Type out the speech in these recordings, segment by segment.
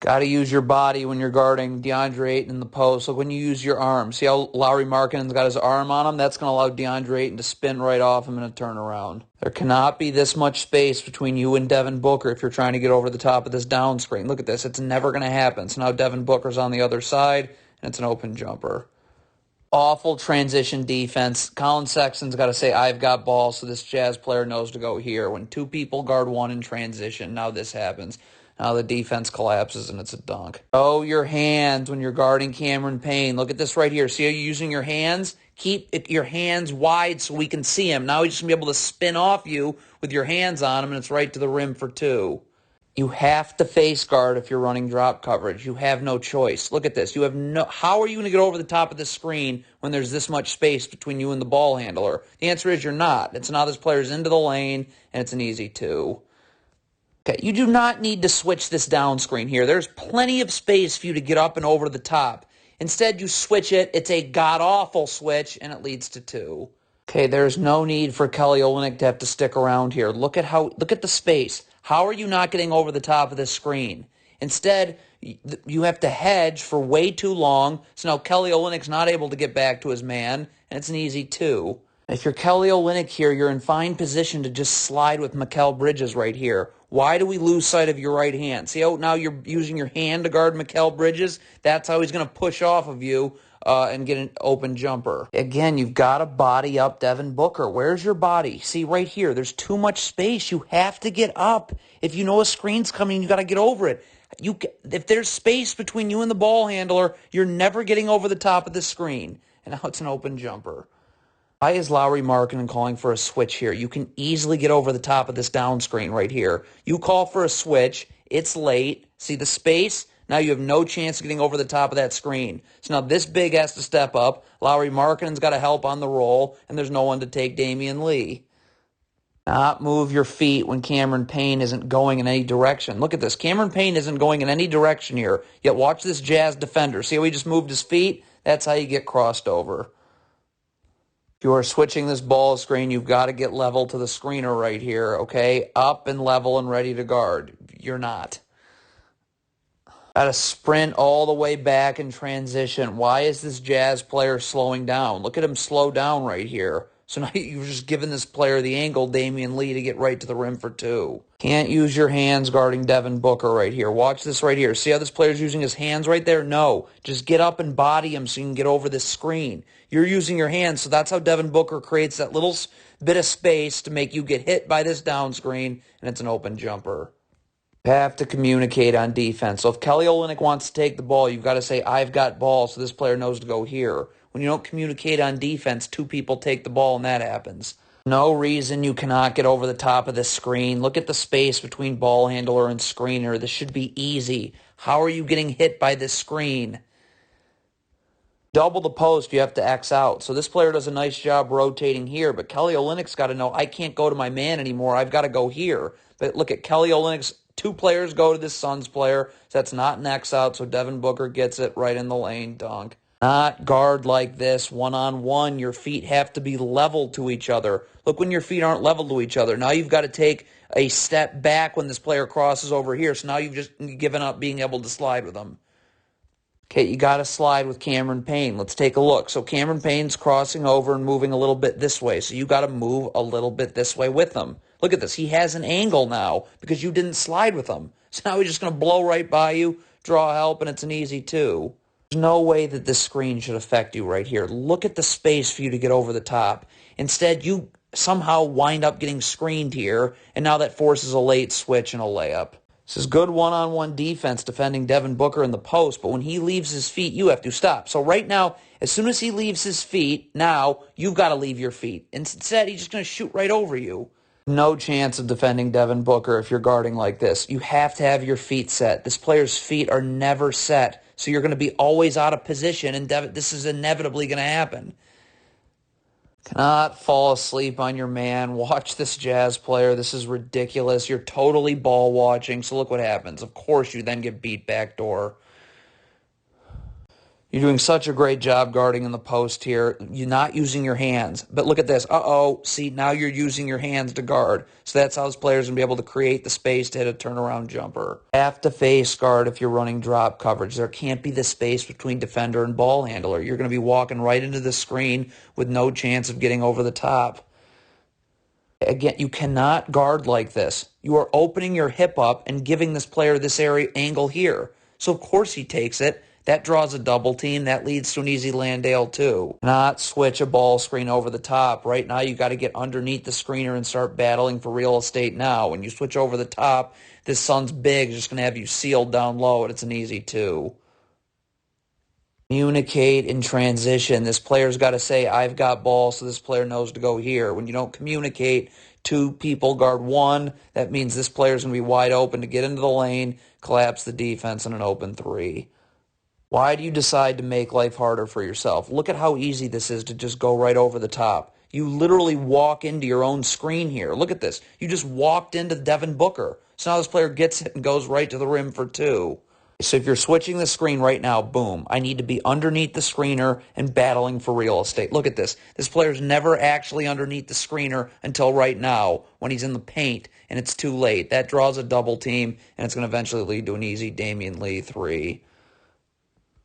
Got to use your body when you're guarding DeAndre Ayton in the post. Look, when you use your arm. See how Lauri Markkanen's got his arm on him? That's going to allow DeAndre Ayton to spin right off him in a turnaround. There cannot be this much space between you and Devin Booker if you're trying to get over the top of this down screen. Look at this. It's never going to happen. So now Devin Booker's on the other side, and it's an open jumper. Awful transition defense. Colin Sexton's got to say, I've got balls, so this Jazz player knows to go here. When two people guard one in transition, now this happens. Now the defense collapses, and it's a dunk. Oh, your hands when you're guarding Cameron Payne. Look at this right here. See how you're using your hands? Keep your hands wide so we can see him. Now he's just going to be able to spin off you with your hands on him, and it's right to the rim for two. You have to face guard if you're running drop coverage. You have no choice. Look at this. You have no. How are you going to get over the top of the screen when there's this much space between you and the ball handler? The answer is you're not. It's now this player's into the lane, and it's an easy two. Okay, you do not need to switch this down screen here. There's plenty of space for you to get up and over the top. Instead, you switch it. It's a god-awful switch, and it leads to two. Okay, there's no need for Kelly Olynyk to have to stick around here. Look at the space. How are you not getting over the top of this screen? Instead, you have to hedge for way too long, so now Kelly Olynyk's not able to get back to his man, and it's an easy two. If you're Kelly Olynyk here, you're in fine position to just slide with Mikal Bridges right here. Why do we lose sight of your right hand? See how now you're using your hand to guard Mikal Bridges? That's how he's going to push off of you and get an open jumper. Again, you've got to body up Devin Booker. Where's your body? See right here, there's too much space. You have to get up. If you know a screen's coming, you got to get over it. If there's space between you and the ball handler, you're never getting over the top of the screen. And now it's an open jumper. Why is Lauri Markkanen calling for a switch here? You can easily get over the top of this down screen right here. You call for a switch. It's late. See the space? Now you have no chance of getting over the top of that screen. So now this big has to step up. Lauri Markkanen's got to help on the roll, and there's no one to take Damian Lee. Not move your feet when Cameron Payne isn't going in any direction. Look at this. Cameron Payne isn't going in any direction here. Yet watch this Jazz defender. See how he just moved his feet? That's how you get crossed over. If you are switching this ball screen, you've got to get level to the screener right here, okay? Up and level and ready to guard. You're not. Got to sprint all the way back in transition. Why is this Jazz player slowing down? Look at him slow down right here. So now you've just given this player the angle, Damian Lee, to get right to the rim for two. Can't use your hands guarding Devin Booker right here. Watch this right here. See how this player's using his hands right there? No. Just get up and body him so you can get over this screen. You're using your hands, so that's how Devin Booker creates that little bit of space to make you get hit by this down screen, and it's an open jumper. You have to communicate on defense. So if Kelly Olynyk wants to take the ball, you've got to say, I've got ball, so this player knows to go here. When you don't communicate on defense, two people take the ball, and that happens. No reason you cannot get over the top of the screen. Look at the space between ball handler and screener. This should be easy. How are you getting hit by this screen? Double the post, you have to X out. So this player does a nice job rotating here, but Kelly Olynyk's got to know, I can't go to my man anymore. I've got to go here. But look at Kelly Olynyk's two players go to this Suns player. So that's not an X out, so Devin Booker gets it right in the lane, dunk. Not guard like this, one-on-one. Your feet have to be level to each other. Look when your feet aren't level to each other. Now you've got to take a step back when this player crosses over here. So now you've just given up being able to slide with them. Okay, you got to slide with Cameron Payne. Let's take a look. So Cameron Payne's crossing over and moving a little bit this way. So you got to move a little bit this way with him. Look at this. He has an angle now because you didn't slide with him. So now he's just going to blow right by you, draw help, and it's an easy two. There's no way that this screen should affect you right here. Look at the space for you to get over the top. Instead, you somehow wind up getting screened here, and now that forces a late switch and a layup. This is good one-on-one defense defending Devin Booker in the post, but when he leaves his feet, you have to stop. So right now, as soon as he leaves his feet, now you've got to leave your feet. Instead, he's just going to shoot right over you. No chance of defending Devin Booker if you're guarding like this. You have to have your feet set. This player's feet are never set, so you're going to be always out of position, and this is inevitably going to happen. Cannot fall asleep on your man. Watch this Jazz player. This is ridiculous. You're totally ball watching, so look what happens. Of course, you then get beat backdoor. You're doing such a great job guarding in the post here. You're not using your hands. But look at this. Uh-oh. See, now you're using your hands to guard. So that's how this player's going to be able to create the space to hit a turnaround jumper. Have to face guard if you're running drop coverage. There can't be the space between defender and ball handler. You're going to be walking right into the screen with no chance of getting over the top. Again, you cannot guard like this. You are opening your hip up and giving this player this area angle here. So, of course, he takes it. That draws a double team. That leads to an easy Landale, too. Not switch a ball screen over the top. Right now, you got to get underneath the screener and start battling for real estate now. When you switch over the top, this son's big. It's just going to have you sealed down low, and it's an easy 2. Communicate in transition. This player's got to say, I've got ball, so this player knows to go here. When you don't communicate, 2 people guard 1. That means this player's going to be wide open to get into the lane, collapse the defense in an open 3. Why do you decide to make life harder for yourself? Look at how easy this is to just go right over the top. You literally walk into your own screen here. Look at this. You just walked into Devin Booker. So now this player gets it and goes right to the rim for 2. So if you're switching the screen right now, boom, I need to be underneath the screener and battling for real estate. Look at this. This player's never actually underneath the screener until right now when he's in the paint, and it's too late. That draws a double team, and it's going to eventually lead to an easy Damian Lee 3.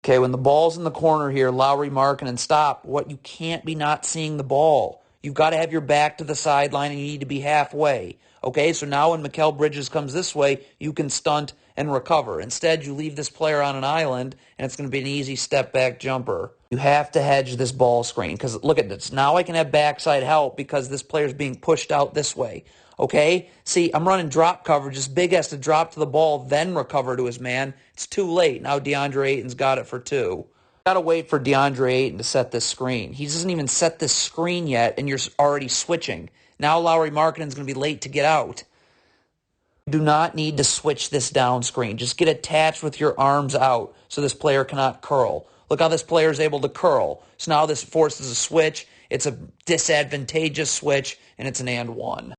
Okay, when the ball's in the corner here, Lauri Markkanen, stop. What, you can't be not seeing the ball. You've got to have your back to the sideline, and you need to be halfway. Okay, so now when Mikal Bridges comes this way, you can stunt and recover. Instead, you leave this player on an island, and it's going to be an easy step-back jumper. You have to hedge this ball screen, because look at this. Now I can have backside help because this player's being pushed out this way. Okay? See, I'm running drop coverage. This big has to drop to the ball, then recover to his man. It's too late. Now DeAndre Ayton's got it for 2. Got to wait for DeAndre Ayton to set this screen. He doesn't even set this screen yet, and you're already switching. Now Lauri Markkanen's going to be late to get out. You do not need to switch this down screen. Just get attached with your arms out so this player cannot curl. Look how this player is able to curl. So now this forces a switch. It's a disadvantageous switch, and it's an and 1.